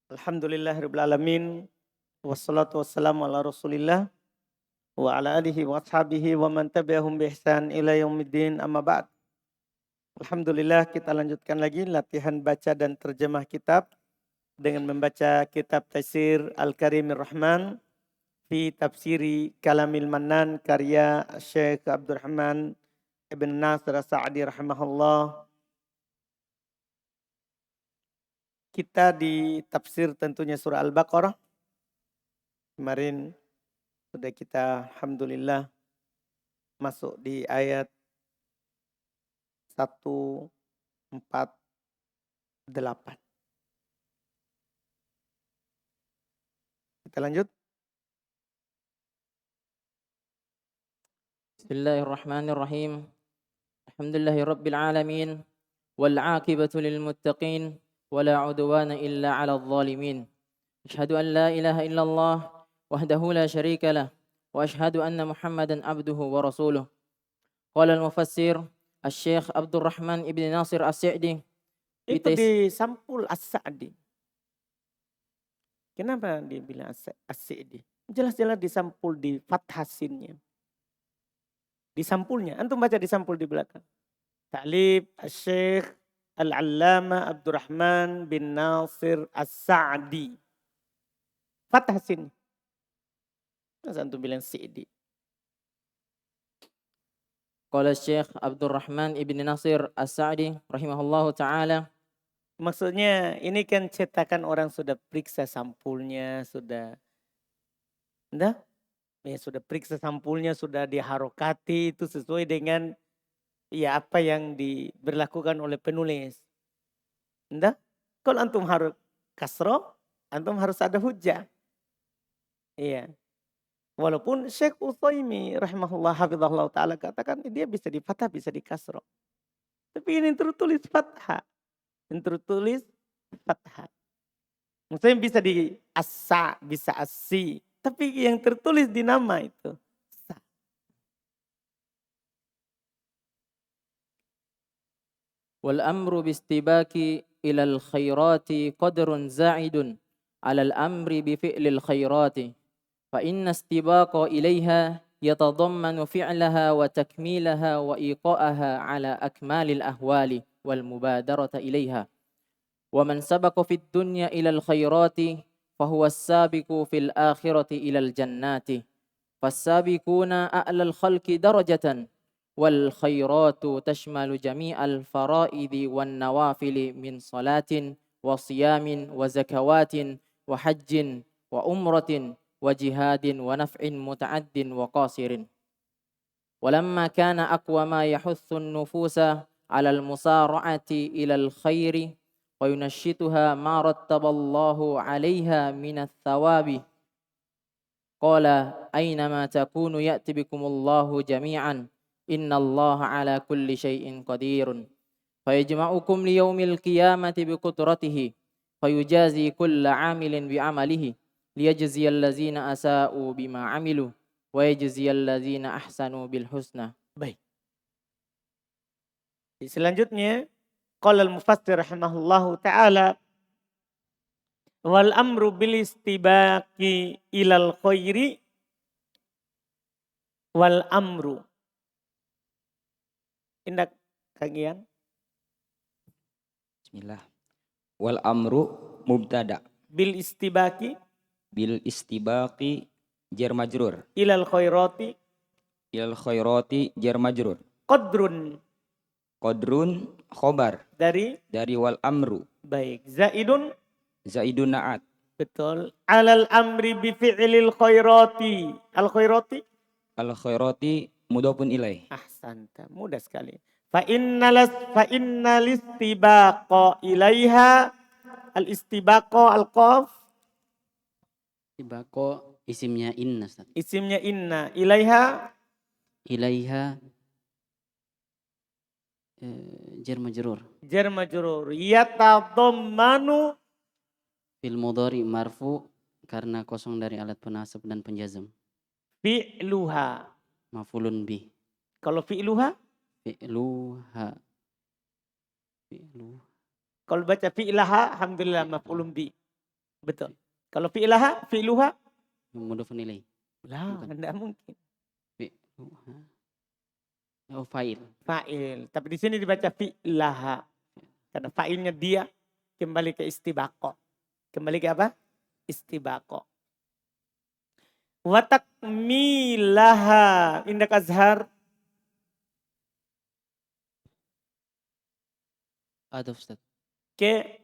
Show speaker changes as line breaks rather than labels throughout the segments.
Alhamdulillahirabbil alamin, wassalatu wassalamu ala Rasulillah wa ala alihi wa ashabihi wa man tabi'ahum bi ihsan ila yaumiddin, amma ba'd. Alhamdulillah, kita lanjutkan lagi latihan baca dan terjemah kitab dengan membaca kitab Tafsir Al-Karimir Rahman fi Tafsiri Kalamil Mannan karya Syekh Abdurrahman Ibn Nasir As-Sa'di rahimahullah. Kita di tafsir tentunya surah Al-Baqarah. Kemarin sudah kita alhamdulillah masuk di ayat 148. Kita lanjut.
Bismillahirrahmanirrahim. Alhamdulillahirabbil alamin wal 'aqibatu lil muttaqin wala 'udwana illa 'alal zalimin. Asyhadu an la ilaha illallah wahdahu la syarika lah wa asyhadu anna Muhammadan abduhu wa rasuluh. Qala al-mufassir Asy-Syaikh Abdurrahman Ibn Nasir As-Sa'di
Itu di sampul As-Sa'di. Kenapa dia bilang As-Sa'di? Jelas-jelas di sampul di fathah sinnya. Di sampulnya. Antum baca di sampul di belakang. Ta'lib Asy-Syaikh Al-Allama Abdurrahman bin Nasir As-Sa'di. Fathah sin. Masa antum bilang Sa'di?
Qala Syekh Abdurrahman Ibn Nasir As-Sa'di rahimahullahu taala.
Maksudnya ini kan cetakan orang sudah periksa sampulnya, sudah sudah periksa sampulnya, sudah diharokati, itu sesuai dengan ya apa yang diberlakukan oleh penulis. Kalau antum harus kasro, antum harus ada hujah. Iya. Walaupun Syekh Utsaimin rahimahullah hafizahullah taala katakan dia bisa di fathah, bisa di kasro. Tapi ini tertulis fathah. Yang tertulis fathah. Maksudnya bisa di asa, bisa asi. Tapi yang tertulis di nama itu. Sa.
Wal amru bistibaki ilal khairati qadrun za'idun alal amri bi fi'lil khairati. Fa inna istibaqa ilaiha yatadammanu fi'laha wa takmilaha wa iqa'aha ala akmalil ahwali wal mubadarata ilaiha. Wa man sabaqa fid dunya ilal khairati fahuwa as-sabiqu fil akhirati ilal jannati. Fas-sabiquna a'lal khalqi darajatan wal khairatu tashmalu jami'al faraidi wan nawafili min salatin wa siyamin wa zakawatin wa hajjin wa umratin wa jihadin wa naf'in muta'addin wa qasirin. Walamma kana aqwa ma yahuthu an-nufusa 'ala al-musara'ati ila al-khairi wa yunashshituha ma rattaballahu 'alayha min ath-thawabi. Qala aynama takunu ya'ti bikumullahu jami'an innallaha 'ala kulli syai'in qadirun. Fayajma'ukum liyaumil qiyamati biqudratihi fayujazi kulla 'amilin bi'amalihi liyajziyal ladzina asa'u bima 'amilu wa yajziyal ladzina ahsanu bil husna.
Baik. Selanjutnya qala al-mufassir rahimahullahu taala wal amru bil istibaqi ilal khairi wal amru. Indak kagian.
Bismillah. Wal amru mubtada.
Bil istibaqi
Bil istibaqi jar majrur.
ilal khairati
Ilal khairati jar majrur.
qadrun.
Qadrun khobar.
Dari
Wal amru.
baik. Zaidun.
Zaidun na'at.
Betul. Alal amri bi fi'lil khairati. Al khairati.
Al khairati mudhafun ilaih.
Ahsanta. Mudah sekali. Fa innal istibaqa ilaiha. Al istibaqa al qaf.
Istibaqo isimnya inna, Ustaz.
Isimnya inna. Ilaiha.
Ilaiha jar majrur.
Jar majrur. Yatadammanu.
Fil mudhari marfu karena kosong dari alat penasab dan penjazm.
Fi'luha.
Mafulun bih.
Kalau fi'luha.
Fi'luha.
Kalau baca fi'laha. Alhamdulillah maf'ulun bi. Betul. Kalau fi'luha,
mudhofun ilaih.
lah,
Bukan.
enggak mungkin.
Fi'luha. Oh, fa'il.
Fa'il. Tapi di sini dibaca fi'laha. Karena fa'ilnya dia kembali ke istibaqo. Kembali ke apa? Istibaqo. Wa takmilaha indak azhar.
Ataf Ustaz.
Ke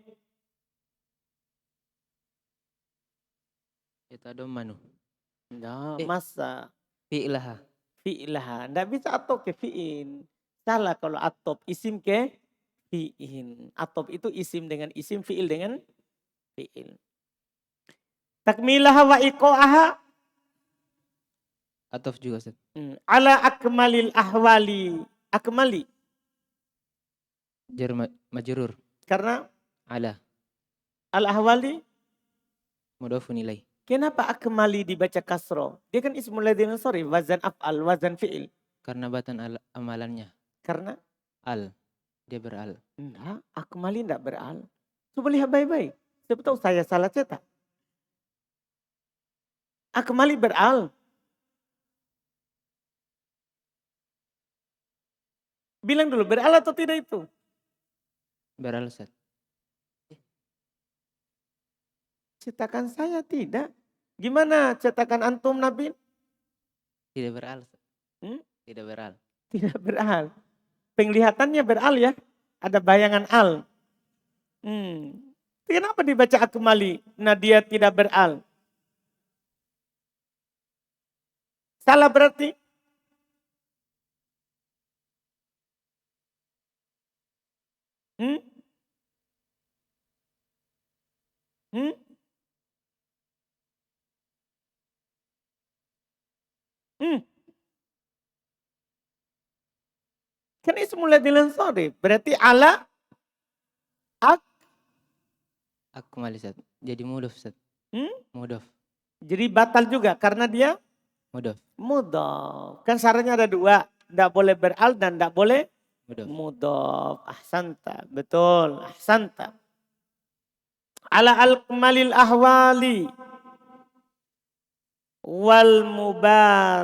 Yatadommanu.
nah,
Eh.
masa
Fi'laha.
fi'laha. Nggak bisa atop ke fi'in. Salah kalau atop isim ke fi'in. Atop itu isim dengan isim, fi'il dengan fi'il. Takmilaha wa iqo'aha
Ataf juga Ustaz.
ala akmalil ahwali. Akmali.
Jar majrur.
Karena
Ala.
al-ahwali.
Mudhofun ilaih.
Kenapa akmali dibaca kasro? Dia kan ismul ladzina sorry. Wazan af'al, wazan fi'il.
Karena batan amalannya.
Karena
Al. Dia beral.
enggak, akmali enggak beral. Coba lihat baik-baik. Siapa tahu saya salah cetak. Akmali beral. Bilang dulu beral atau tidak itu?
Beral Ustaz.
Cetakan saya tidak. Gimana cetakan antum Nabil?
Tidak beral Ustaz. Tidak beral.
Tidak beral. Penglihatannya beral ya. Ada bayangan al. Kenapa dibaca akmali? Nah dia tidak beral. Salah berarti? Hmm? Hmm? Hmm. Kan ismul ladzina sorry. Berarti ala
Akmal Ustaz. Jadi mudhof Ustaz. Mudhof.
jadi batal juga karena dia
Mudhof.
mudhof. Kan syaratnya ada dua. Tidak boleh beral dan tidak boleh
Mudhof.
mudhof. Ahsanta. Betul. Ahsanta. Ala al-kmalil ahwali. Wal mubadarota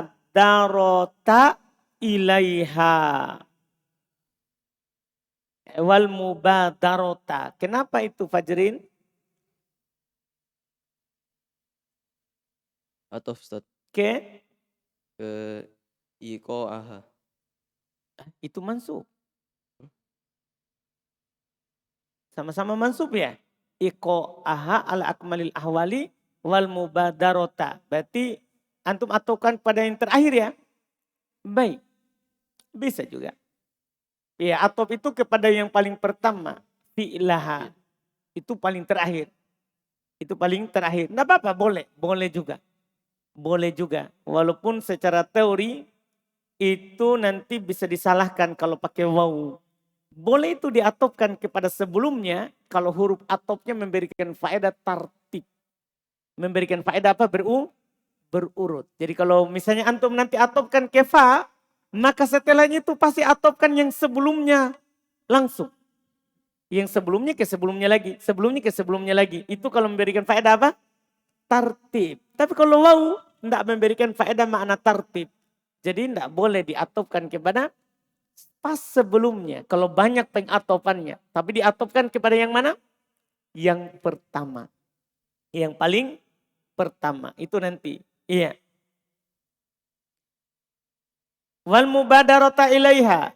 ilaiha. Wal mubadarota. Kenapa itu Fajrin?
Ataf Ustaz.
Ke
Iqo'aha.
itu mansub. Sama-sama mansub ya. Iqo'aha ala akmalil ahwali wal mubadarota. Berarti antum ataukan pada yang terakhir ya. Baik. Bisa juga. Ya atop itu kepada yang paling pertama. Fi'laha. Itu paling terakhir. Itu paling terakhir. Nggak apa-apa boleh. Boleh juga. Boleh juga. Walaupun secara teori itu nanti bisa disalahkan kalau pakai waw. Boleh itu diatopkan kepada sebelumnya kalau huruf atopnya memberikan faedah tartib. Memberikan faedah apa? Berurut. Jadi kalau misalnya antum nanti atopkan ke fa, maka setelahnya itu pasti atopkan yang sebelumnya langsung. Yang sebelumnya ke sebelumnya lagi. Sebelumnya ke sebelumnya lagi. Itu kalau memberikan faedah apa? Tartib. Tapi kalau waw tidak memberikan faedah makna tartib. Jadi tidak boleh diatopkan kepada pas sebelumnya. Kalau banyak pengatopannya. Tapi diatopkan kepada yang mana? Yang pertama. Yang paling pertama. Itu nanti. Iya. Wal mubadarata ilaiha.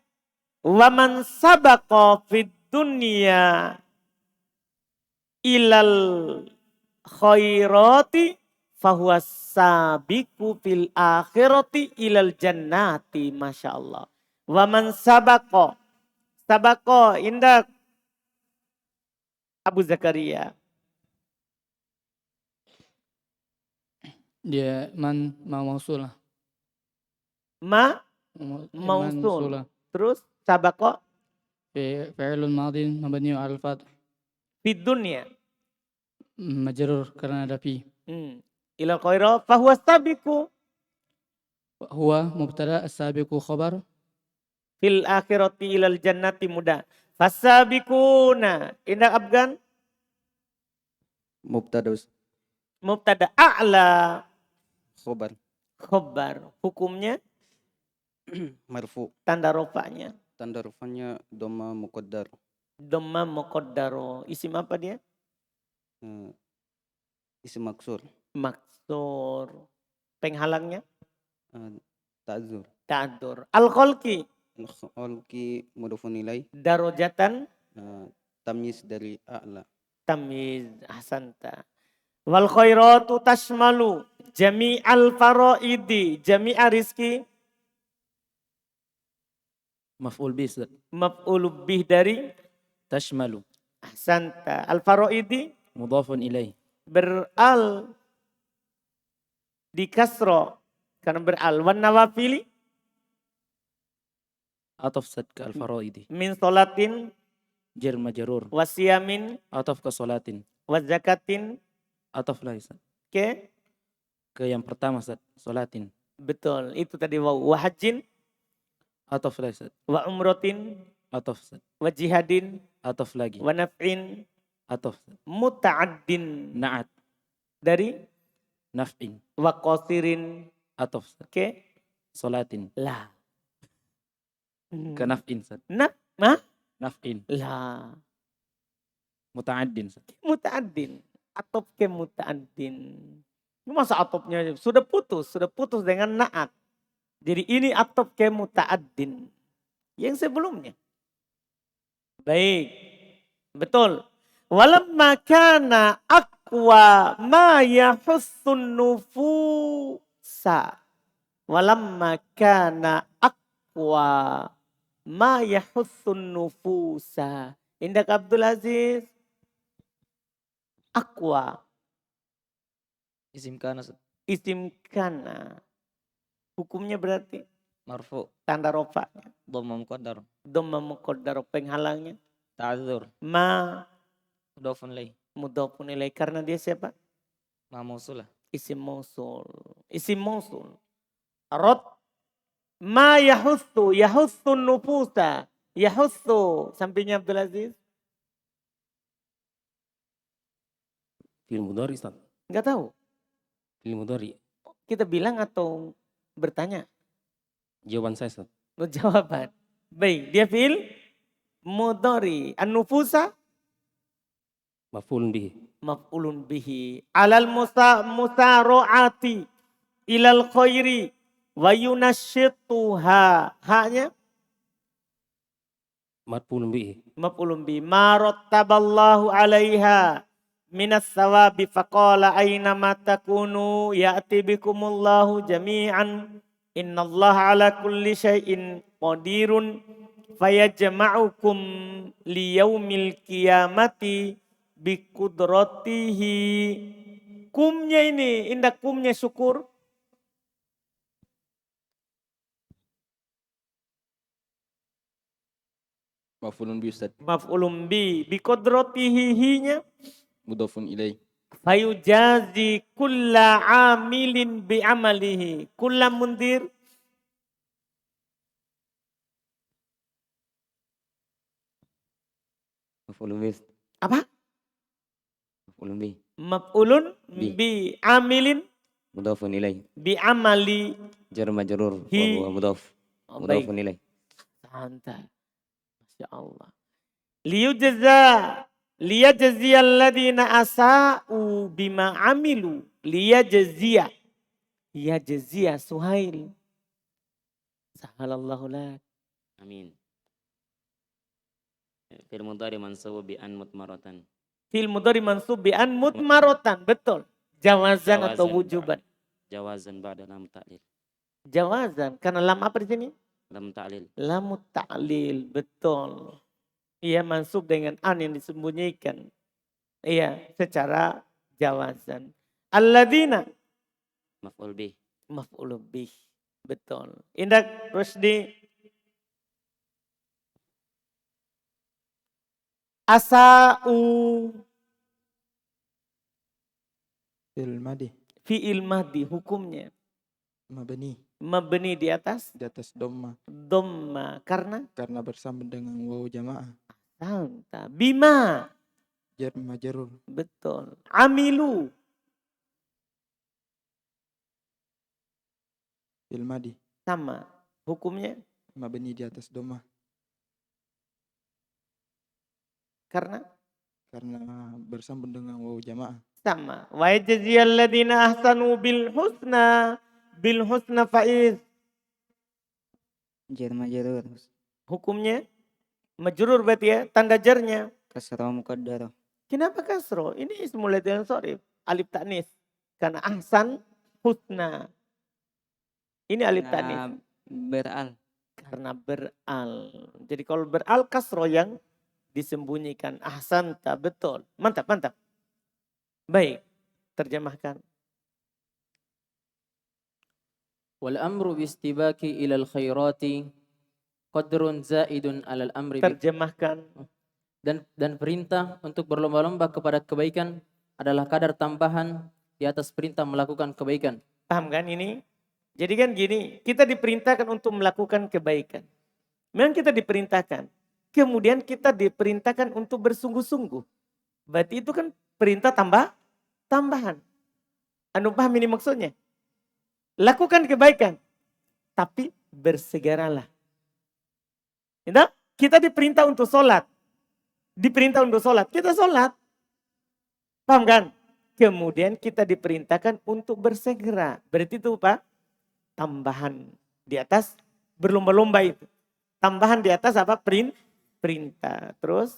Wa man sabaqa fid dunya ilal khairati fahuwa sabiku fil akhirati ilal jannati. Masya Allah. Wa man sabako. Sabako indah Abu Zakaria.
Dia ma mausul lah.
Mausul.
Mansulah.
Terus sabako
Fi'lun madin mabni al fath.
fid dunya.
Majrur karena ada fi.
Ilal khairati fahuwa sabiku
Huwa mubtada as-sabiqu khabar.
fil akhirati ilal jannati mudah. Fasabiquna. Indah Afgan.
مبتدا
Mubtada a'la
خبر
khobar. Hukumnya
مرفوع
tanda rofanya.
tanda rufanya dhamma muqaddar
Dhamma muqaddaro. Isim apa dia?
isim maksur
Maksur. Penghalangnya
ta'zur
ta'dur. Al-khalqi
al-khalqi mudhafun ilaih
darajatan
tamyiz dari a'la
tamyiz. Ahsanta. Wal khairatu tashmalu jami'al faraidi. Jami'a rizki
مفعول به Ustaz.
maf'ul bih dari
تشمل
ahsanta. Al faraidi
مضاف إليه
beral di kasro karena beral. Wan nawafili
عطف Ustaz ke الفرائض
min solatin
جر مجرور
wasiyamin
عطف ke صلاة
wazakatin
عطف lah Ustaz.
ke
Ke yang pertama Ustaz, solatin.
betul itu tadi wa hajjin
Ataf lah Ustaz.
wa umrotin
Ataf Ustaz.
wa jihadin
Ataf lagi.
wa naf'in
Ataf Ustaz.
muta'addin
Na'at.
dari
Naf'in.
wa qasirin
Ataf Ustaz.
ke
Solatin.
la.
Ke naf'in Ustaz. Naf'in.
La.
Muta'addin Ustaz.
Muta'addin. Atop ke muta'addin. Masa atopnya sudah putus dengan na'at. Jadi ini atop ke muta'addin. Yang sebelumnya. Baik. Betul. Walamma kana aqwa ma yahussun nufusa. Walamma kana aqwa ma yahussun nufusa. Indak Abdul Aziz. Aqwa.
Isim kana Ustaz.
Isim kana. Hukumnya berarti
Marfu.
tanda rofanya.
Dhamma muqaddar.
Dhamma muqaddar penghalangnya.
Ta'zur.
Ma
Mudhafun ilaih.
mudhafun ilaih. Karena dia siapa?
Ma mausulah.
Isim mausul. Isim mausul. Rot. Ma yahussu. Yahussu nufusa. Yahussu. Sampingnya Abdul Aziz.
Fi'il mudhari Ustaz.
Enggak tahu.
Fi'il mudhari.
Kita bilang atau bertanya?
Jawaban saya Ustaz.
Jawaban. Baik. Dia fi'il mudhari. An-nufusa.
Maf'ulun bihi.
Maf'ulun bihi. Alal musaro'ati. Ilal khairi. Wa yunasyituha. Haknya.
Maf'ulun bihi.
Maf'ulun bihi. Ma rattaballahu alaiha. Minas sawabi faqala aina ma takunu ya'ti bikumullahu jami'an innallaha ala kulli syai'in qadirun fayajma'ukum liyaumil qiyamati biqudratihi. Kumnya ini indah kumnya syukur.
maf'ulun bi Ustaz
Maf'ulun bi biqudratihi hinya
mudhafun ilaih
fayujazi kulla amilin bi amalihi. Kulla mundir.
Maf'ulun bih.
Apa?
Maf'ulun bih.
Maf'ulun
Bi.
bi amilin
Mudhafun ilaih.
bi amali.
Jar majrur. Wa
Hi.
huwa mudhaf.
Oh, baik.
Mudhafun ilaih.
Santai. Masya Allah. Liyajziyal ladina asa'u bima amilu. Liyajziya. Yajziya Suhail. Sahalallahu lak.
Amin. Fil mudhari mansub bi an mutmaratan.
Fil mudhari mansub bi an mutmarotan. Betul. Jawazan atau
Jawazan.
wujuban.
Jawazan ba'da lam ta'lil.
Jawazan. Karena lam apa di sini?
Lam ta'lil.
Lam ta'lil. Betul. Ia mansub dengan an yang disembunyikan. Iya, secara jawazan. Alladzina
Maf'ul bih.
maf'ulun bih. Betul. Indak Rusdi. Asa'u
Fi'il madi
fi'il mahdi hukumnya.
mabni
Mabni di atas
di atas dhamma
dhamma. Karena
karena bersama dengan wawu jamaah.
santa. Bima
Jar majrur.
Betul. Amilu.
Fil madi.
Sama. Hukumnya
Mabni di atas doma.
karena
Karena bersambung dengan waw jamaah.
sama. Wa yajziyal ladzina ahsanu bil husna. Bil husna faiz.
Jar majrur.
Hukumnya majrur berarti ya. Tanda jarnya.
Kasrah muqaddarah.
Kenapa kasro? Ini ismul ladzina sorif. Alif ta'nis. Karena ahsan husna. Ini alif ta'nis.
Nah, beral.
Karena beral. Jadi kalau beral kasro yang disembunyikan. Ahsan tak betul. Mantap, mantap. Baik. Terjemahkan.
Wal amru bistibaki ilal khairati qadrun zaidun alal amri bi
Terjemahkan.
dan perintah untuk berlomba-lomba kepada kebaikan adalah kadar tambahan di atas perintah melakukan kebaikan.
Paham kan ini? Jadi kan gini, kita diperintahkan untuk melakukan kebaikan. Memang kita diperintahkan. Kemudian kita diperintahkan untuk bersungguh-sungguh. Berarti itu kan perintah tambahan. Anu paham ini maksudnya? Lakukan kebaikan. Tapi bersegeralah. Kita diperintah untuk sholat. Diperintah untuk sholat. Kita sholat. Paham kan? Kemudian kita diperintahkan untuk bersegera. Berarti itu Pak, tambahan di atas berlomba-lomba itu. Tambahan di atas apa? Perintah. Terus?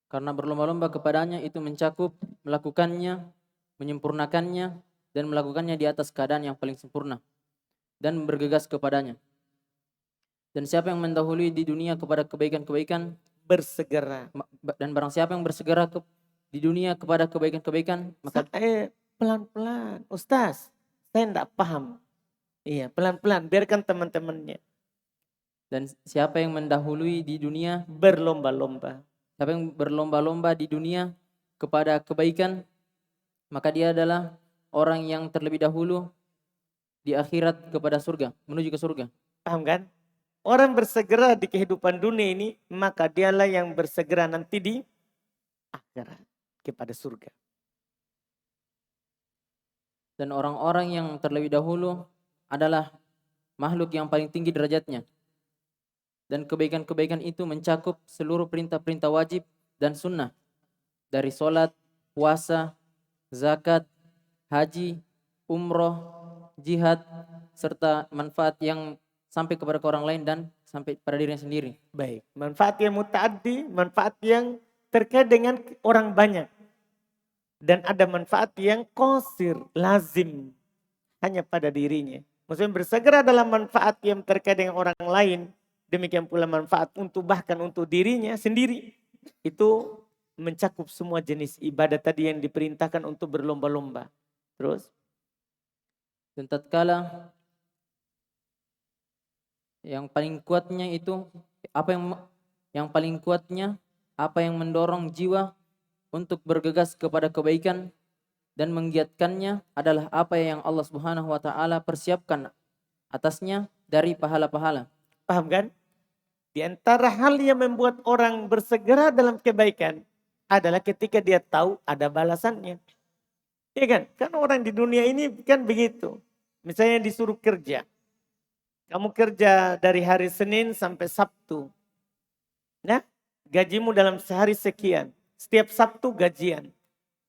Karena berlomba-lomba kepadanya itu mencakup melakukannya, menyempurnakannya, dan melakukannya di atas keadaan yang paling sempurna. Dan bergegas kepadanya. Dan siapa yang mendahului di dunia kepada kebaikan-kebaikan,
Bersegera.
dan barang siapa yang bersegera di dunia kepada kebaikan-kebaikan, maka
Pelan-pelan. Ustaz, saya enggak paham. Iya, pelan-pelan. Biarkan teman-temannya.
dan siapa yang mendahului di dunia,
Berlomba-lomba.
siapa yang berlomba-lomba di dunia kepada kebaikan, maka dia adalah orang yang terlebih dahulu di akhirat kepada surga, menuju ke surga.
Paham kan? Orang bersegera di kehidupan dunia ini, maka dialah yang bersegera nanti di akhirat kepada surga.
Dan orang-orang yang terlebih dahulu adalah makhluk yang paling tinggi derajatnya. Dan kebaikan-kebaikan itu mencakup seluruh perintah-perintah wajib dan sunnah. Dari sholat, puasa, zakat, haji, umroh, jihad, serta manfaat yang sampai kepada orang lain dan sampai pada dirinya sendiri.
Baik, manfaat yang mutaaddi, manfaat yang terkait dengan orang banyak. Dan ada manfaat yang qasir, lazim, hanya pada dirinya. Maksudnya bersegera dalam manfaat yang terkait dengan orang lain, demikian pula manfaat bahkan untuk dirinya sendiri. Itu mencakup semua jenis ibadah tadi yang diperintahkan untuk berlomba-lomba. Terus?
Dan tatkala yang paling kuatnya itu apa yang mendorong jiwa untuk bergegas kepada kebaikan dan menggiatkannya adalah apa yang Allah Subhanahu wa taala persiapkan atasnya dari pahala-pahala.
Paham kan? Di antara hal yang membuat orang bersegera dalam kebaikan adalah ketika dia tahu ada balasannya. Iya kan? Kan orang di dunia ini kan begitu. Misalnya disuruh kerja. Kamu kerja dari hari Senin sampai Sabtu. Nah, gajimu dalam sehari sekian. Setiap Sabtu gajian.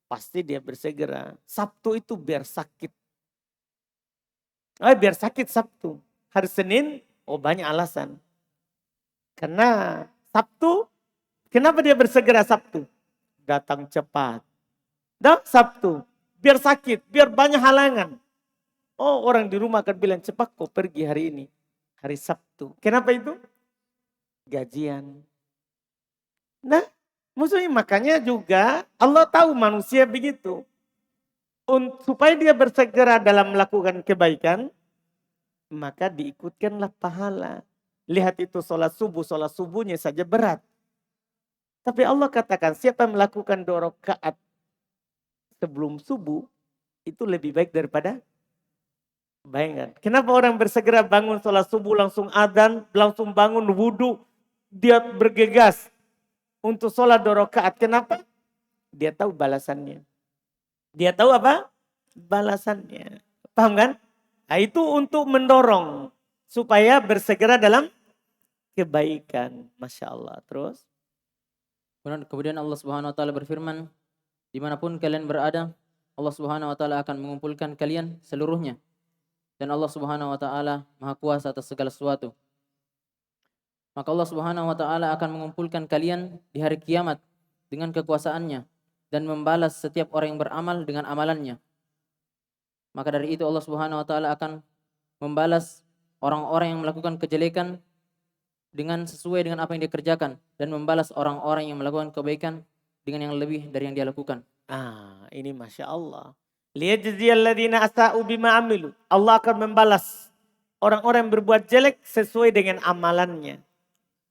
Pasti dia bersegera. Sabtu itu biar sakit. Biar sakit Sabtu. Hari Senin, banyak alasan. Karena Sabtu, kenapa dia bersegera Sabtu? Datang cepat. Sabtu, biar sakit, biar banyak halangan. Orang di rumah akan bilang, cepat kau pergi hari ini. Hari Sabtu. Kenapa itu? Gajian. Nah, maksudnya makanya juga Allah tahu manusia begitu. Supaya dia bersegera dalam melakukan kebaikan, maka diikutkanlah pahala. Lihat itu sholat subuhnya saja berat. Tapi Allah katakan siapa yang melakukan 2 rakaat sebelum subuh, itu lebih baik daripada. Bayangkan, kenapa orang bersegera bangun sholat subuh langsung adzan, langsung bangun wudhu, dia bergegas. untuk sholat 2 rakaat. Kenapa? Dia tahu balasannya. Dia tahu apa? Balasannya. Paham kan? Nah, itu untuk mendorong supaya bersegera dalam kebaikan. Masya Allah. Terus?
Kemudian Allah Subhanahu wa taala berfirman, dimanapun kalian berada, Allah Subhanahu wa taala akan mengumpulkan kalian seluruhnya. Dan Allah Subhanahu wa taala Maha Kuasa atas segala sesuatu. Maka Allah Subhanahu wa taala akan mengumpulkan kalian di hari kiamat dengan kekuasaannya dan membalas setiap orang yang beramal dengan amalannya. Maka dari itu Allah Subhanahu wa taala akan membalas orang-orang yang melakukan kejelekan dengan sesuai dengan apa yang dia kerjakan dan membalas orang-orang yang melakukan kebaikan dengan yang lebih dari yang dia lakukan.
Ini Masya Allah. Liyajziyalladzina asa'u bima amilu. Allah akan membalas orang-orang yang berbuat jelek sesuai dengan amalannya.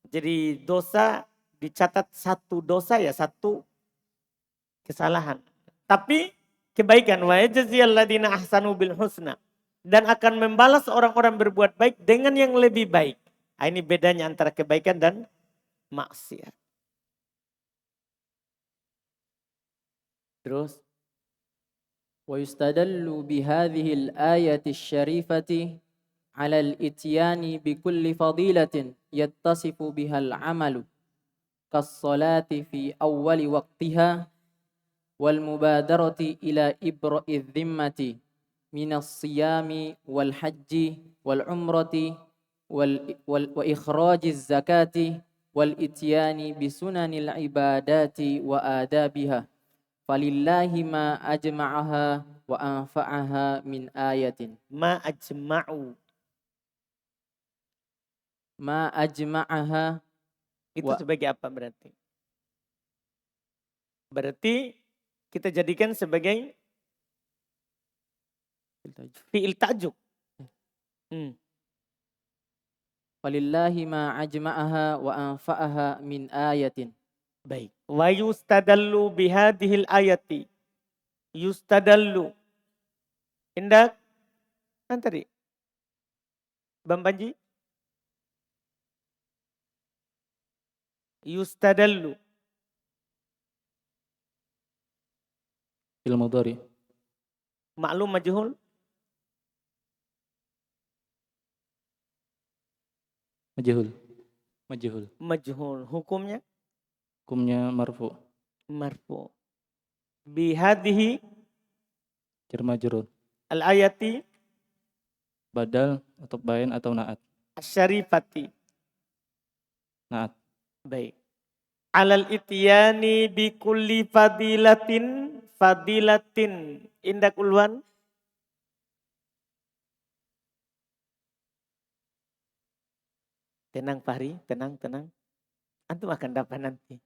Jadi dosa dicatat 1 dosa ya 1 kesalahan. Tapi kebaikan, wa yajziyalladzina ahsanu bil husna, dan akan membalas orang-orang berbuat baik dengan yang lebih baik. Ini bedanya antara kebaikan dan maksiat. Terus
Wa yustadallu bihadhihi al-ayati asy-syarifati 'ala al-ityani bi kulli fadilatin yattasifu biha al-'amalu kas-salati fi awwali waqtiha wal mubadarati ila ibra'i dhimmati minas siyami wal hajji wal umrati wa ikhrajiz zakati wal ityani bi sunanil ibadati wa adabiha falillahi ma ajma'aha wa anfa'aha min ayatin.
ma ajma'u.
Ma ajma'aha
Itu sebagai apa berarti? Berarti kita jadikan sebagai fi'il tajuk.
Walillahi ma ajma'aha wa anfa'aha min ayatin.
Baik. Wa yustadallu bihadihil ayati. Yustadallu. Indak. Kan tadi? Bang Panji? Yustadallu.
Fil mudhari.
Maklum majhul?
Majhul. Majhul.
Majhul. Hukumnya?
Hukumnya marfu.
Marfu. Bihadihi
Jar majrur.
al-ayati
Badal atau bayan atau naat.
asyarifati.
Naat.
Baik. Alal ityani bi kulli fadilatin. Indak ulwan. Tenang Fahri, tenang. Antum akan dapat nanti.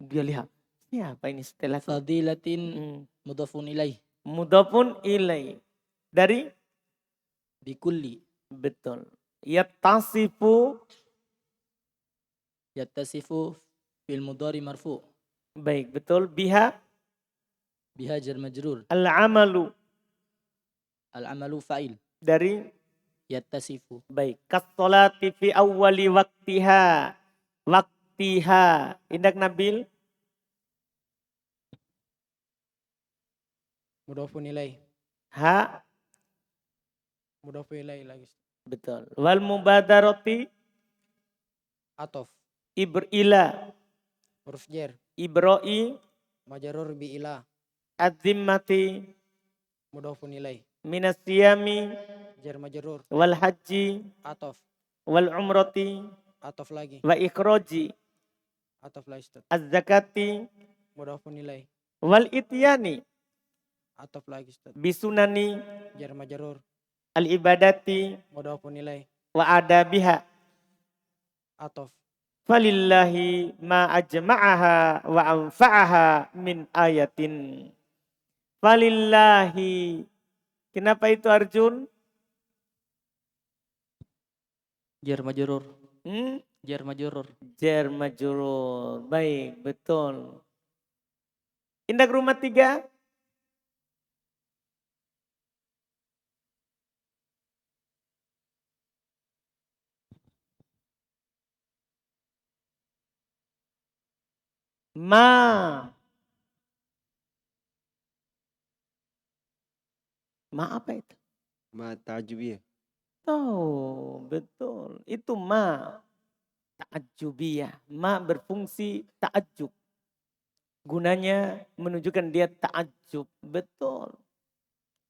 Dia lihat. Siapa ini setelah
Fadilatin mudhafun ilaih.
Mudhafun ilaih. Dari?
Bikulli.
Betul. Yattasifu.
Yattasifu fil mudhari marfu.
Baik, betul. Biha.
Biha jar majrur.
Al-amalu.
Al-amalu fa'il.
Dari?
Yattasifu.
Baik. Kas-sholati fi awwali waktiha. Waktiha. Indak Nabil.
Mudhafun ilaih.
Ha.
Mudhafun ilaih lagi.
Betul. Wal mubadarati.
Atof.
Ibrila.
Huruf jar.
Ibroi.
Majarur bi ila.
Az-zimmati.
Mudhafun ilaih.
Minasyami.
Jar majrur.
Wal haji.
Atof.
Wal umrati.
Atof lagi.
Wa ikhraji.
Atof lagi.
Az-zakati.
Mudhafun ilaih.
Wal ityani.
Atof lagi.
Bisunani.
Jar majrur.
Al-ibadati.
Mudhafun ilaih.
Wa adabiha.
Atof.
Falillahi ma ajma'aha wa anfa'aha min ayatin. Falillahi. Kenapa itu Arjun?
Jar majrur.
Hmm?
Jar majrur.
Jar majrur. Baik, betul. Indak rumah 3. Ma. Ma apa itu?
Ma ta'jubiyah.
Oh, betul. Itu ma ta'ajjubiyah. Ma berfungsi ta'ajjub. Gunanya menunjukkan dia ta'ajjub. Betul.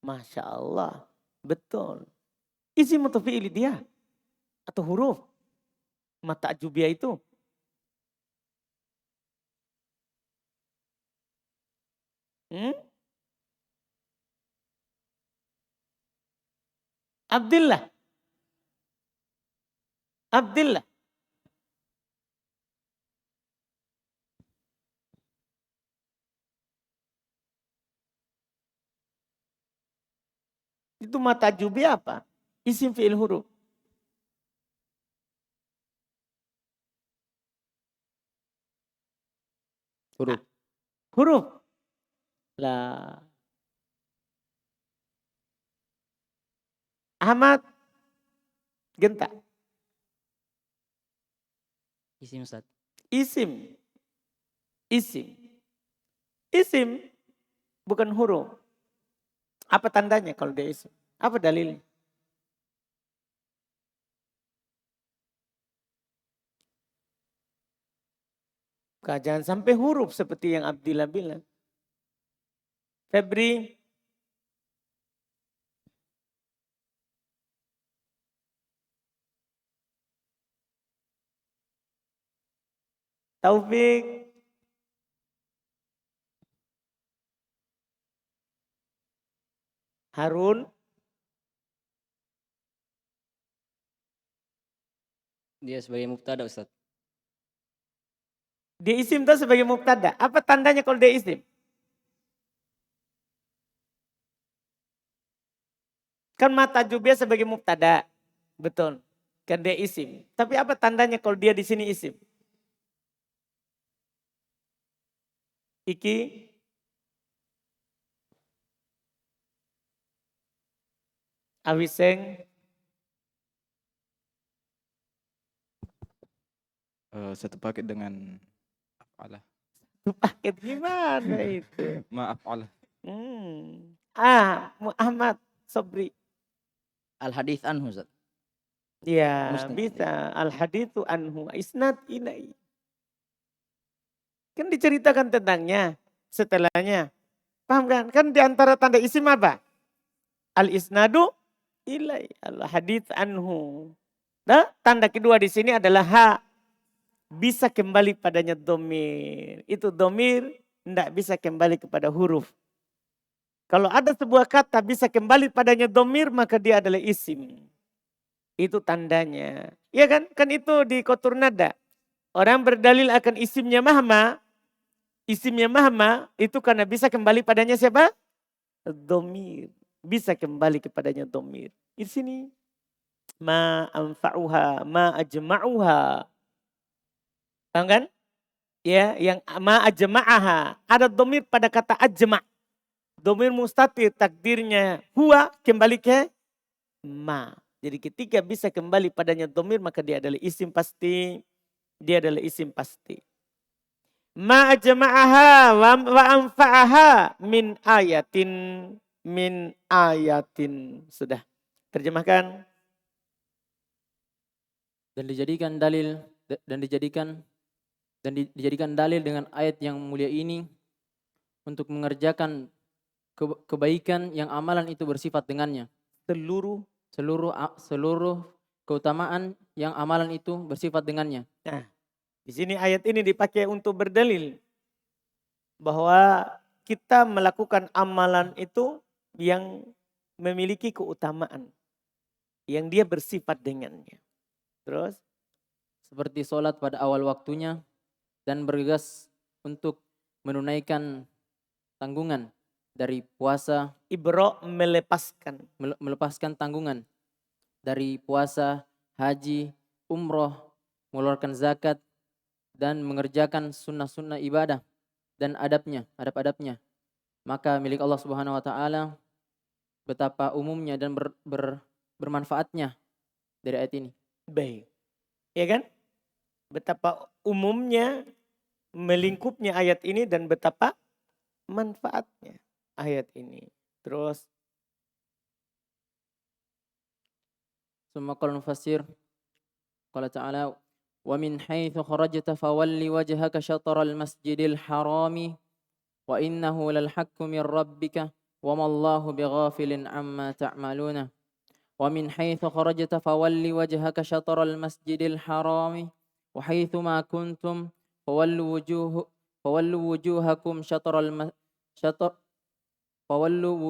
Masya Allah. Betul. Isim atau fi'il dia? Atau huruf? Ma ta'ajjubiyah itu? Abdillah. Abdillah. Itu ma ta'ajjubiyah apa? Isim fi'il huruf.
Huruf.
Huruf. Lah. Ahmad Genta.
Isim Ustaz.
Isim. Isim. Isim bukan huruf. Apa tandanya kalau dia isim? Apa dalilnya? Jangan sampai huruf seperti yang Abdillah bilang. Febri. Taufik. Harun.
Dia sebagai mubtada Ustaz.
Dia isim itu sebagai mubtada. Apa tandanya kalau dia isim? Kan mata jubia sebagai mubtada. Betul. Kan dia isim. Tapi apa tandanya kalau dia di sini isim? Iki. Awiseng.
Satu paket dengan af'alah.
Paket gimana itu?
Ma af'alah.
Muhammad Sobri.
Al-hadits anhu Ustaz.
Ya,
Musnad.
bisa. Al-hadithu anhu isnad ilai. Kan diceritakan tentangnya setelahnya. Paham kan? Kan diantara tanda isim apa? Al-isnadu ilai. Al-hadits anhu. Nah, tanda kedua di sini adalah ha. Bisa kembali padanya domir. Itu domir tidak bisa kembali kepada huruf. Kalau ada sebuah kata bisa kembali padanya domir, maka dia adalah isim. Itu tandanya. Ya kan? Kan itu di kotur nada. Orang berdalil akan isimnya mahma. Isimnya mahma itu karena bisa kembali padanya siapa? Domir. Bisa kembali kepadanya domir. Di sini. Ma anfa'uha, ma ajma'uha. Paham kan? Ya, yang ma ajma'aha. Ada domir pada kata ajma'. Domir mustatir takdirnya huwa kembali ke ma. Jadi ketika bisa kembali padanya domir maka dia adalah isim pasti. Dia adalah isim pasti. Ma ajma'aha wa anfa'aha min ayatin. Min ayatin. Sudah. Terjemahkan.
Dan dijadikan dalil dijadikan dalil dengan ayat yang mulia ini untuk mengerjakan kebaikan yang amalan itu bersifat dengannya. Seluruh keutamaan yang amalan itu bersifat dengannya.
Nah, di sini ayat ini dipakai untuk berdalil bahwa kita melakukan amalan itu yang memiliki keutamaan yang dia bersifat dengannya. Terus
seperti sholat pada awal waktunya dan bergegas untuk menunaikan tanggungan dari puasa.
Ibro
melepaskan tanggungan dari puasa, haji, umroh, mengeluarkan zakat dan mengerjakan sunnah-sunnah ibadah dan adab-adabnya. Maka milik Allah Subhanahu wa taala betapa umumnya dan bermanfaatnya dari ayat ini.
Baik. Ya kan? Betapa umumnya melingkupnya ayat ini dan betapa manfaatnya ayat ini. Terus
ثم قال المفسر قال تعالى ومن حيث خرجت فول وجهك شطر المسجد الحرام وإنه للحق من ربك وما الله بغافل عما تعملون ومن حيث خرجت فول وجهك شطر المسجد الحرام وحيث ما كنتم فولوا وجوهكم فولوا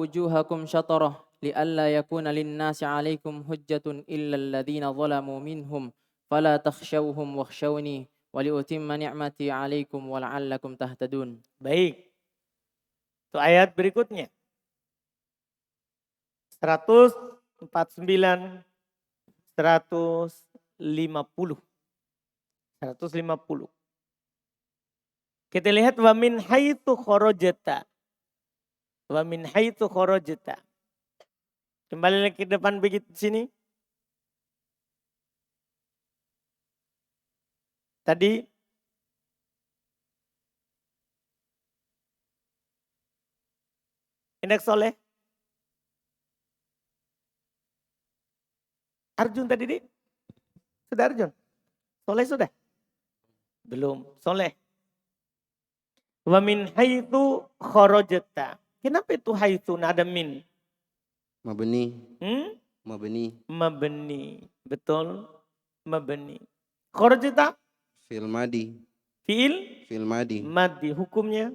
وجوهكم شطره لئلا يكون للناس عليكم حجة إلا الذين ظلموا منهم فلا تخشوهم واخشوني ولأتم نعمتي عليكم ولعلكم تهتدون.
baik. Itu ayat berikutnya. 149 150. Kita lihat wa min haitsu kharajta. Wa min haitsu kharajta. Kembali lagi ke depan begitu sini. Tadi Indeks Soleh. Arjun tadi di? Sudah Arjun? Soleh sudah? Belum. Soleh. Wa min haitsu kharajta. Kenapa itu haitsu ada min?
Mabni.
Hmm?
Mabni.
Mabni. Betul. Mabni. Kharajta?
Fil madi.
Fi'il?
Fil madi.
Madi. Hukumnya?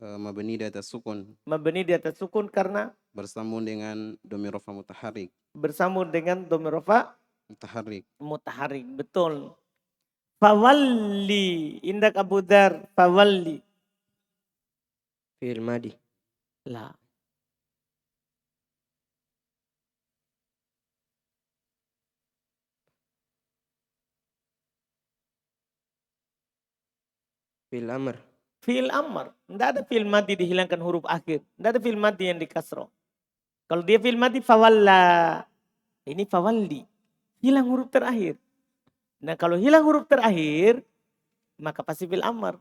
Mabni di atas sukun.
Mabni di atas sukun karena?
Bersambung dengan dhamir rafa mutaharrik.
Bersambung dengan dhamir rafa
Mutaharrik.
mutaharrik. Betul. Fawalli. Indak Abu Dar. Fawalli.
Fi'il madi.
La.
Fi'il amr.
Fi'il amr. Tidak ada fi'il madi dihilangkan huruf akhir. Tidak ada fi'il madi yang dikasroh. Kalau dia fi'il madi fawalla. Ini fawalli. Hilang huruf terakhir. Nah kalau hilang huruf terakhir. Maka pasti fi'il amr.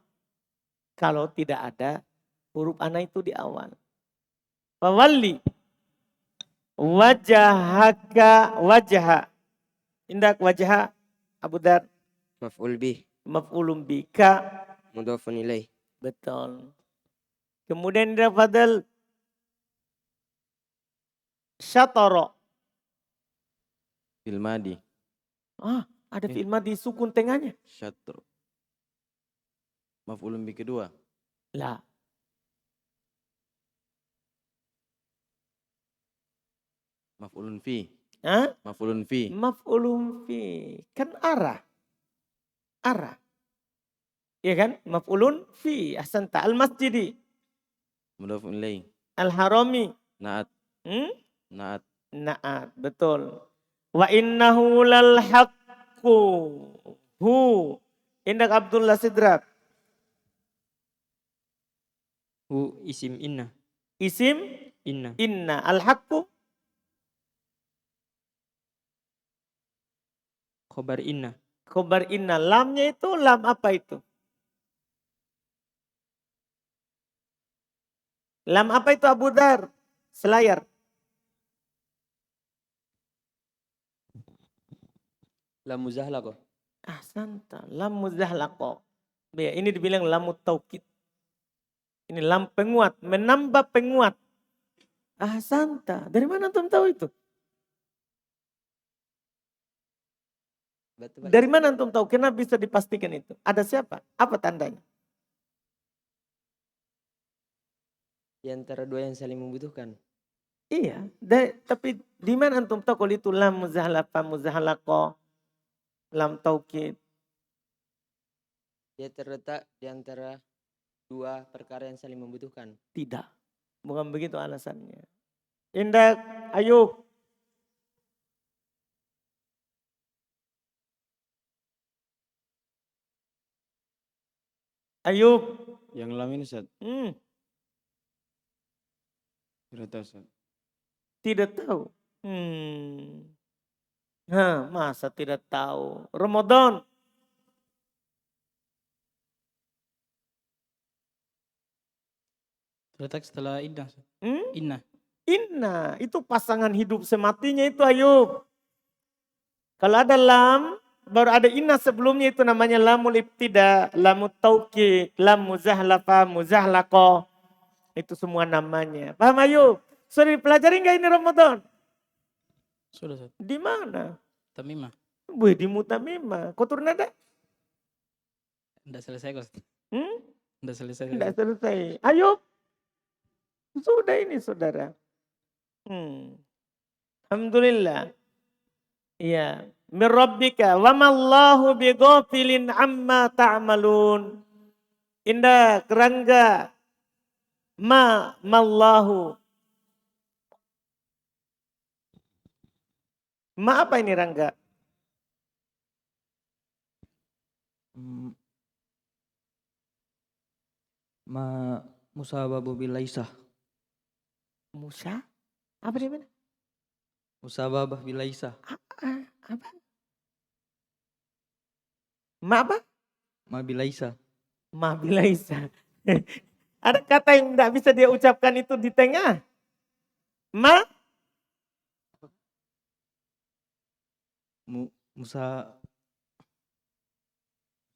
Kalau tidak ada huruf ana itu di awal. Fawalli. Wajahaka wajaha. Indak wajaha. Abu Dar.
Maf'ul bih.
Maf'ulun bika.
Mudhafun ilaih.
Betul. Kemudian dia fadal syatara.
Fil madi.
Ada fi'il madi sukun tengahnya.
Syatr. Maf'ulun bi kedua.
La.
Maf'ulun fi.
Hah?
Maf'ulun fi.
Maf'ulun fi. Kan arah. Arah. Iya kan? Maf'ulun fi. Ahsanta. Al-masjidi.
Mudhafun ilaih.
Al-harami.
Naat. Naat.
Naat. Betul. Wa innahu lal haqqu. Hu. Indak Abdullah Sidrak.
Hu isim inna.
Isim
Inna.
inna. Al-haqqu.
Khobar inna.
Khobar inna. Lamnya itu lam apa itu? Lam apa itu Abu Dar? Selayar.
Lam muzahlaqah.
Ahsanta. Lam muzahlaqah. Ini dibilang lamut taukid. Ini lam penguat. Menambah penguat. Ahsanta. Dari mana antum tahu itu? Dari mana antum tahu? Kenapa bisa dipastikan itu? Ada siapa? Apa tandanya?
Di antara dua yang saling membutuhkan.
Iya. Tapi di mana antum tahu kalau itu lam muzahlaqah, lam taukid?
Dia terletak di antara dua perkara yang saling membutuhkan.
Tidak. Bukan begitu alasannya. Indak Ayub. Ayub.
Yang lam ini Ustaz. Tidak tahu Ustaz.
Tidak tahu. Masa tidak tahu. Ramadan.
Terletak setelah inna.
Hmm?
Inna.
Inna, itu pasangan hidup sematinya itu Ayub. Kalau ada lam, baru ada inna sebelumnya itu namanya lamul ibtida, lamut tauqi, lam muzahlafa, muzahlaqah. Itu semua namanya. Paham Ayub? Sudah dipelajari nggak ini Ramadan?
Sudah, Ustaz.
Di mana?
Tamimah.
Wih, di Mutamima. Kau turun ada?
Enggak selesai, Ustaz.
Hmm?
Enggak selesai.
Tidak selesai. Ayub. Sudah ini saudara. Alhamdulillah. Iya. Min rabbika wa mallahu bighafilin amma ta'malun. Indah kerangga. Mallahu. Ma apa ini Rangga?
Musababu bilaisah.
Musa? Apa dia mana?
Musababah bilaisah.
Apa? Ma apa?
Ma bilaisah.
Ma bilaisa. Ada kata yang tidak bisa dia ucapkan itu di tengah. Ma?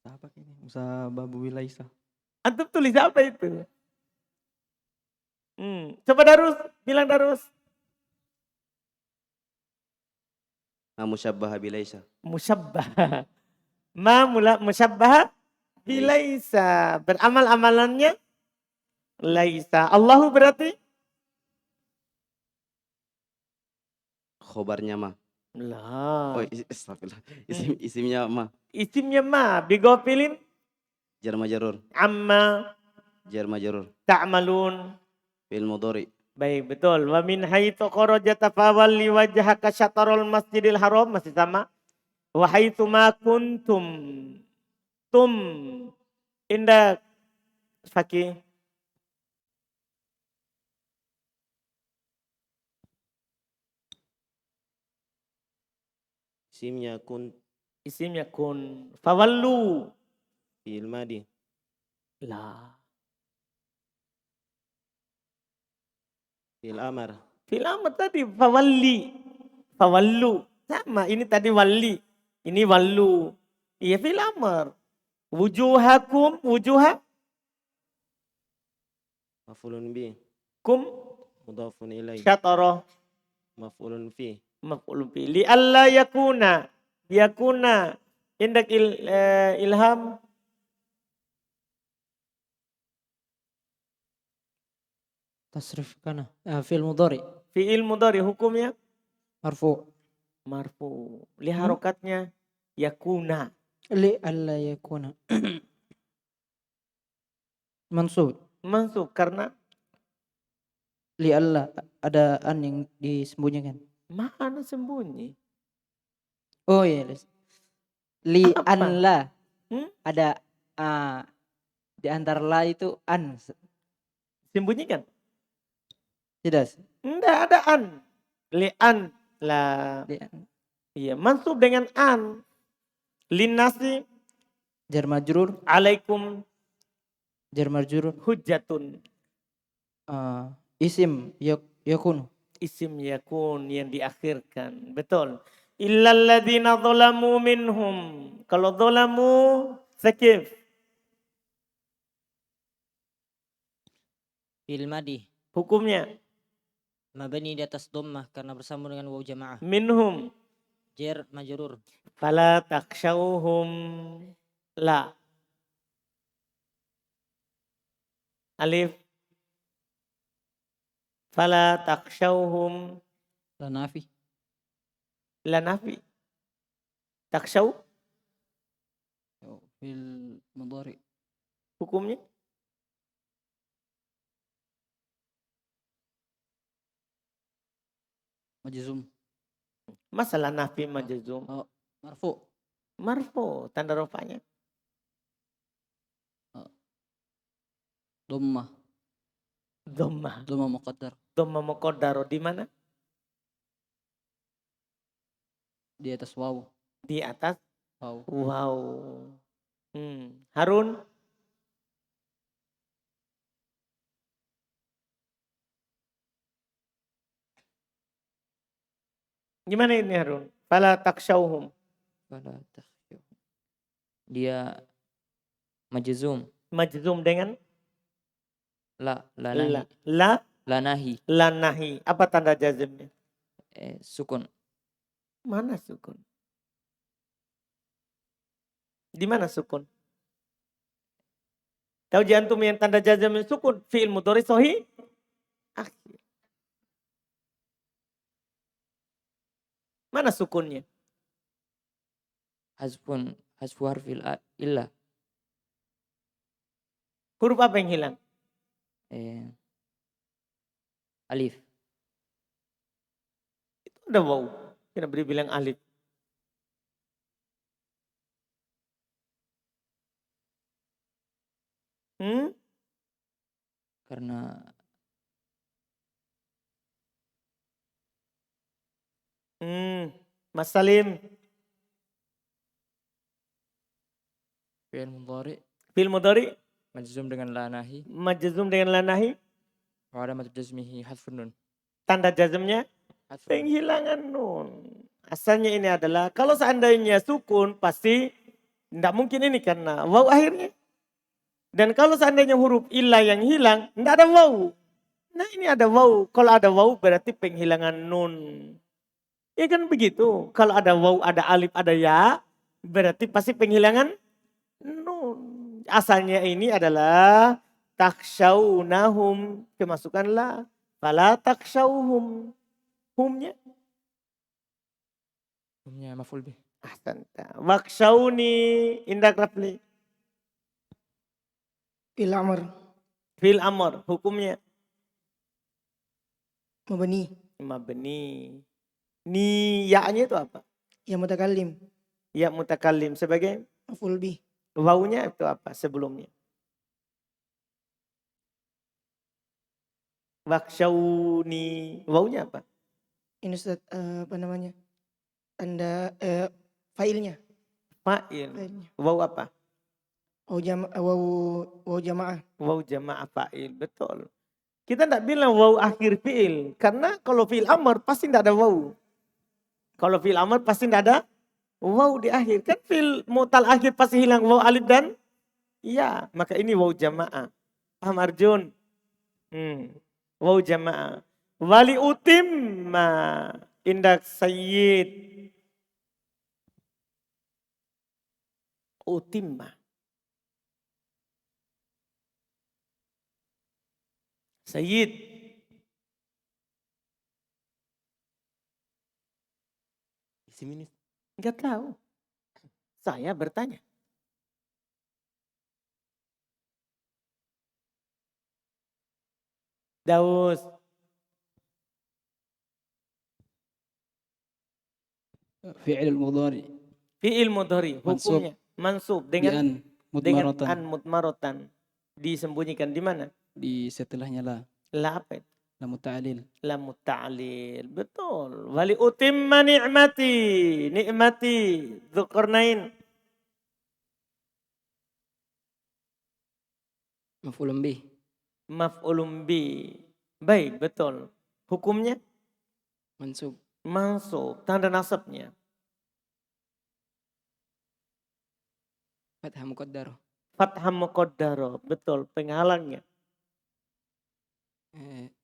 Apa ini? Musababu bilaisah.
Antum tulis apa itu? Coba Darus, bilang Darus.
Musyabbaha bilaisa.
Musyabbah. Ma mula musyabbah bilaisa. Beramal amalannya laisa. Allahu berarti?
Khobarnya ma.
Lah.
Oh, astagfirullah. Isimnya ma.
Isimnya ma. Bigofilin.
Jar majrur.
Amma.
Jar majrur.
Ta'malun.
Fi'il mudhari.
Baik, betul. Wa min haitsu kharajta fawalli wajhaka syatrul masjidil haram. Masih sama. Wa haitsu ma kuntum. Tum. Indah. Fakih.
Isimnya kun.
Isimnya kun. Fawallu.
Fi'il madi.
Lah.
Fi'il amar.
Fil amr tadi fawalli. Fawallu. Sama, ini tadi wali. Ini wallu. Iya fil amr. Wujuhakum, wujuha.
Maf'ulun bi.
Kum
Mudhafun ilaih.
syatara.
Maf'ulun fi.
Maf'ulun fi. Li alla yakuna. Yakuna. Indak ilham.
Tasrif kana. Fi'il mudhari.
Fi'il mudhari hukumnya
Marfu.
marfu. Li harokatnya yakuna.
Li alla yakuna. Mansub.
Mansub karena
Li alla ada an yang disembunyikan.
mana sembunyi.
Oh iya. Li
Apa?
an la.
Ada
Di antara la itu an.
sembunyikan.
Tidak.
Enggak ada an. Li'an lah.
Li an.
Iya, mansub dengan an. Linnasi
Jar majrur.
alaikum
Jar majrur.
hujjatun.
Isim yakunu.
Isim yakun yang diakhirkan. Betul. Illalladzina zalamu minhum. Kalau zalamu sakif.
Fi'il madi.
Hukumnya
Mabani di atas dhammah karena bersambung dengan waw jamaah.
minhum.
Jar majrur.
Fala takshawhum la. Alif. Fala takshawhum
La nafi.
la nafi. Takshaw
Fi'il mudhari.
hukumnya
Majzum.
masalah nafi majzum.
Marfu.
Marfu tanda rofanya.
Dhammah.
Dhammah.
Dhammah muqaddar.
Dhamma muqaddaro di mana?
Di atas waw.
Di atas
Waw.
wow. Harun Gimana ini Harun? Fala takshawhum.
Fala takhshaw. Dia majzum.
Majzum dengan
La
la.
nahi. La nahi.
La nahi. Apa tanda jazmnya?
Sukun.
Mana sukun? Di mana sukun? Tahu jantum yang tanda jazmnya sukun? Fi'il mudhari sahih akhir. Mana sukunnya?
Hasfu harfil illa.
Huruf apa yang hilang?
Alif.
Itu ada waw. Kenapa dia bilang alif?
Karena
Mas Salim.
fi'il mudhari
Fi'il mudhari.
majzum dengan la nahi.
Majzum dengan la nahi.
Wa alamat jazmihi hadfun nun.
Tanda jazmnya penghilangan nun. Asalnya ini adalah kalau seandainya sukun pasti tidak mungkin ini karena waw akhirnya. Dan kalau seandainya huruf illa yang hilang, tidak ada waw. Nah ini ada waw. Kalau ada waw berarti penghilangan nun. Ya kan begitu. Kalau ada waw, ada alif, ada ya, berarti pasti penghilangan nun. Asalnya ini adalah takshawnahum. Kemasukanlah. Fala takshawhum. Humnya.
Humnya maf'ul bih.
Ahsanta. Wakshawni indak rafli.
Fil amr.
Fil amr. Hukumnya.
Mabni.
Mabni. Niyanya itu apa?
Ya mutakallim.
Ya mutakallim sebagai
Maf'ul bih.
wawunya itu apa sebelumnya? Wakshawni. Wawunya apa?
Ini Ustaz, apa namanya? Tanda failnya.
Fa'il.
Failnya.
Waw apa?
Waw jamaah.
Waw jamaah fa'il. Betul. Kita tidak bilang waw akhir fi'il. Karena kalau fi'il amr pasti tidak ada waw. Kalau fi'il amr pasti tidak ada waw di akhir. Kan fi'il mu'tal akhir pasti hilang waw alif dan ya. Maka ini waw jamaah. Paham Arjun? Waw jamaah. Wali utimma indak sayyid. Utimma. Sayyid.
Isim ini.
Enggak tahu. Saya bertanya. Daus.
Fi'il mudhari.
Fi'il mudhari.
Mansub.
Hukumnya. Mansub.
Bi an
Dengan
mudmaratan.
an mutmarotan. Disembunyikan di mana?
Di setelahnya la.
La apa itu?
La muta'alil.
La muta'lil. Betul. Wali utimma ni'mati. Ni'mati. Dzulqarnain.
Maf'ulun bih.
Maf'ulun bi. Baik, betul. Hukumnya?
Mansub.
Mansub. Tanda nasabnya.
Fathah muqaddar.
Fathah muqaddaro. Betul. Penghalangnya.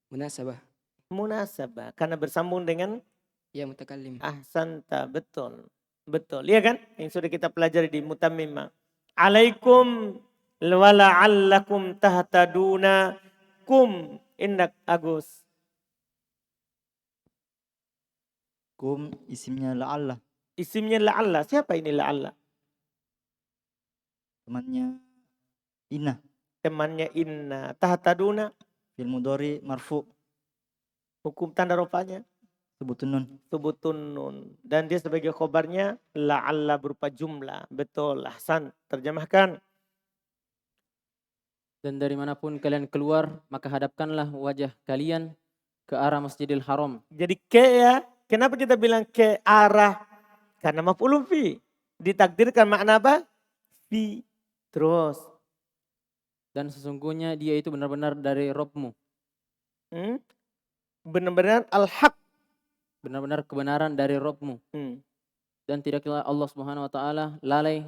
Munasabah.
Munasabah. Karena bersambung dengan
Ya mutakallim.
ahsanta. Betul. Betul. Iya kan? Yang sudah kita pelajari di mutammimah. Alaikum wala'allakum tahtaduna kum indak Agus.
Kum isimnya la'alla.
Isimnya la'alla. Siapa ini la'alla?
Temannya inna.
Temannya inna. Tahtaduna.
Fil mudhari marfu.
Hukum tanda rofanya.
Sebutun nun.
Subutun nun. Dan dia sebagai khobarnya la'alla berupa jumlah. Betul. Ahsan. Terjemahkan.
Dan dari manapun kalian keluar, maka hadapkanlah wajah kalian ke arah Masjidil Haram.
Jadi ke ya. Kenapa kita bilang ke arah? Karena maf'ulun fi. Ditakdirkan makna apa? Fi. Terus.
Dan sesungguhnya dia itu benar-benar dari Robmu.
Benar-benar al-haq.
benar-benar kebenaran dari Rabbmu. Dan tidaklah Allah Subhanahu wa taala lalai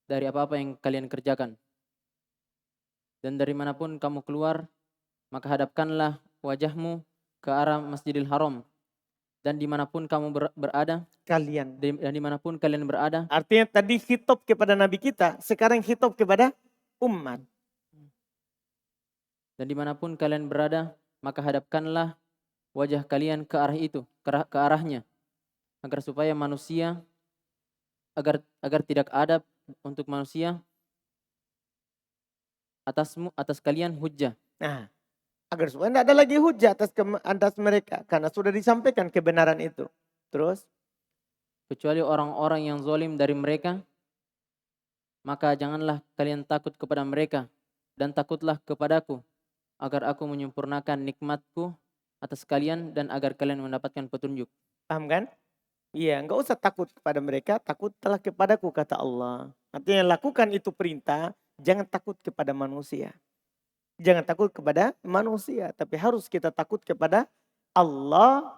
dari apa-apa yang kalian kerjakan. Dan dari manapun kamu keluar, maka hadapkanlah wajahmu ke arah Masjidil Haram. Dan dimanapun kamu berada,
Kalian.
dan dimanapun kalian berada,
Artinya tadi khitab kepada Nabi kita, sekarang khitab kepada umat.
dan dimanapun kalian berada, maka hadapkanlah wajah kalian ke arah itu, ke arahnya. Agar supaya manusia, agar tidak ada untuk manusia atas kalian hujjah.
Nah, agar supaya tidak ada lagi hujah atas mereka. Karena sudah disampaikan kebenaran itu. Terus?
Kecuali orang-orang yang zalim dari mereka, maka janganlah kalian takut kepada mereka. Dan takutlah kepadaku, agar aku menyempurnakan nikmatku atas kalian dan agar kalian mendapatkan petunjuk.
Paham kan? Iya, enggak usah takut kepada mereka, takutlah kepadaku, kata Allah. Artinya lakukan itu perintah, jangan takut kepada manusia. Jangan takut kepada manusia, tapi harus kita takut kepada Allah.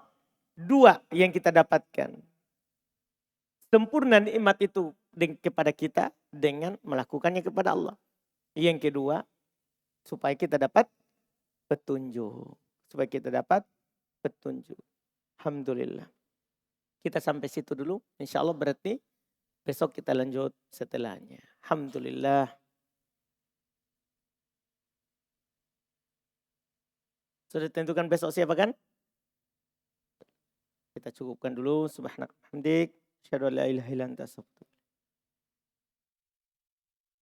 Dua yang kita dapatkan. Sempurna nikmat itu kepada kita dengan melakukannya kepada Allah. Yang kedua, supaya kita dapat petunjuk. Supaya kita dapat petunjuk. Alhamdulillah. Kita sampai situ dulu. Insya Allah berarti besok kita lanjut setelahnya. Alhamdulillah. Sudah ditentukan besok siapa kan? Kita cukupkan dulu. Subhanallah. Asyhadu an la ilaha illa anta astaghfiruka.